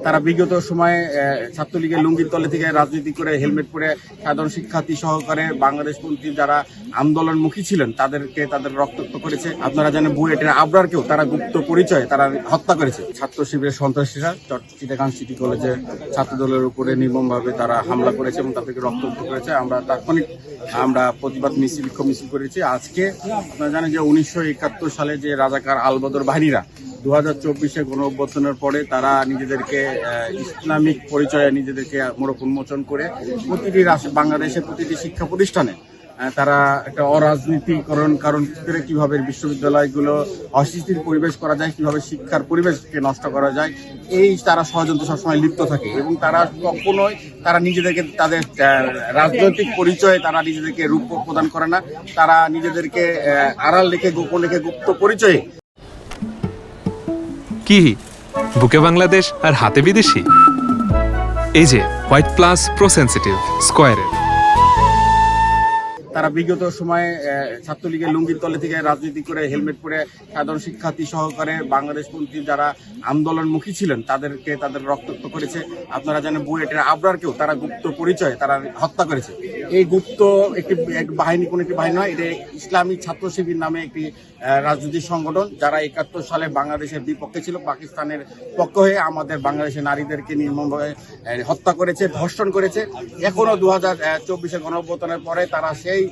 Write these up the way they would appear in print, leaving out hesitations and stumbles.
তারা বিগত সময়ে ছাত্রলীগের লুঙ্গির তলে থেকে রাজনীতি করে হেলমেট পরে সাধারণ শিক্ষার্থী সহকারে বাংলাদেশপন্থী যারা আন্দোলনমুখী ছিলেন তাদেরকে তাদের রক্তাক্ত করেছে। আপনারা জানেন বুয়েটের আবরারকেও তারা গুপ্ত পরিচয়ে তারা হত্যা করেছে। ছাত্র শিবিরের সন্ত্রাসীরা চিটাগাং সিটি কলেজে ছাত্রদলের উপরে নির্মমভাবে তারা হামলা করেছে এবং তাদেরকে রক্তাক্ত করেছে। আমরা তাৎক্ষণিক প্রতিবাদ মিছিল বিক্ষোভ মিছিল করেছি। আজকে আপনারা জানেন যে 1971 সালে যে রাজাকার আলবদর বাহিনীরা 2024-এ গণ অভ্যুত্থানের পরে তারা নিজেদেরকে ইসলামিক পরিচয়ে নিজেদেরকে মোড়ক উন্মোচন করে প্রতিটি বাংলাদেশের প্রতিটি শিক্ষা প্রতিষ্ঠানে তারা একটা অরাজনীতিকরণ কারণ করে কিভাবে বিশ্ববিদ্যালয়গুলো অস্থিতির পরিবেশ করা যায়, কিভাবে শিক্ষার পরিবেশকে নষ্ট করা যায়, এই তারা ষড়যন্ত্র সবসময় লিপ্ত থাকে এবং তারা কখনোই তারা নিজেদেরকে তাদের রাজনৈতিক পরিচয়ে তারা নিজেদেরকে রূপ প্রদান করে না। তারা নিজেদেরকে আড়াল রেখে গোপন রেখে গুপ্ত পরিচয়ে কি বুকে বাংলাদেশ আর হাতে বিদেশি। এই যে হোয়াইট প্লাস প্রো সেনসিটিভ স্কয়ারের। তারা বিগত সময়ে ছাত্রলীগের লুঙ্গির তলে থেকে রাজনীতি করে হেলমেট পরে সাধারণ শিক্ষার্থী সহকারে বাংলাদেশপন্থী যারা আন্দোলনমুখী ছিলেন তাদেরকে তাদের রক্তাক্ত করেছে। আপনারা জানেন বুয়েটের আবরারকেও তারা গুপ্ত পরিচয়ে তারা হত্যা করেছে। এই গুপ্ত একটি বাহিনী কোন একটি বাহিনী নয়, এটা ইসলামী ছাত্র শিবির নামে একটি রাজনৈতিক সংগঠন যারা 71 সালে বাংলাদেশের বিপক্ষে ছিল, পাকিস্তানের পক্ষ হয়ে আমাদের বাংলাদেশের নারীদেরকে নির্মমভাবে হত্যা করেছে, ধর্ষণ করেছে। এখনো 2024-এ গণ অভ্যুত্থানের পরে তারা সেই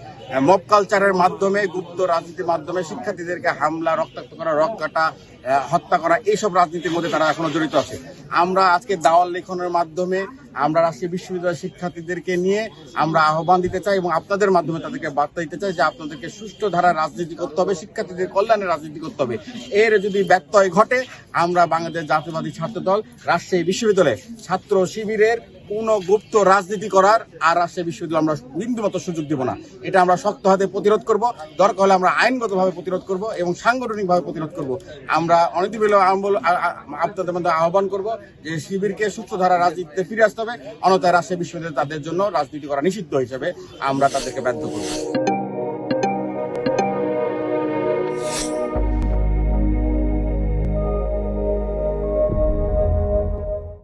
মব কালচারের মাধ্যমে গুপ্ত রাজনীতির মাধ্যমে শিক্ষার্থীদেরকে হামলা, রক্তাক্ত করা, রক কাটা, হত্যা করা, এইসব রাজনীতির মধ্যে তারা এখনো জড়িত আছে। আমরা আজকে দাওয়াল লেখনের মাধ্যমে আমরা রাজশাহী বিশ্ববিদ্যালয়ের শিক্ষার্থীদেরকে নিয়ে আমরা আহ্বান দিতে চাই এবং আপনাদের মাধ্যমে তাদেরকে বার্তা দিতে চাই যে আপনাদেরকে সুষ্ঠু ধারায় রাজনীতি করতে হবে, শিক্ষার্থীদের কল্যাণে রাজনীতি করতে হবে। এর যদি ব্যত্যয় ঘটে আমরা বাংলাদেশ জাতীয়তাবাদী ছাত্র দল রাজশাহী বিশ্ববিদ্যালয়ে ছাত্র শিবিরের কোন গুপ্ত রাজনীতি করার আর রাজশাহী বিশ্ববিদ্যালয় আমরা বিন্দুমাত্র সুযোগ দেব না। এটা আমরা শক্ত হাতে প্রতিরোধ করব, দরকার হলে আমরা আইনগতভাবে প্রতিরোধ করব এবং সাংগঠনিকভাবে প্রতিরোধ করব। আমরা অনতিবিলম্বে আপনাদের মধ্যে আহ্বান করব যে শিবিরকে সুস্থ ধারা রাজনীতিতে ফিরে আসতে হবে, অন্যথায় রাজশাহী বিশ্ববিদ্যালয় তাদের জন্য রাজনীতি করা নিষিদ্ধ হিসেবে আমরা তাদেরকে বাধ্য করব।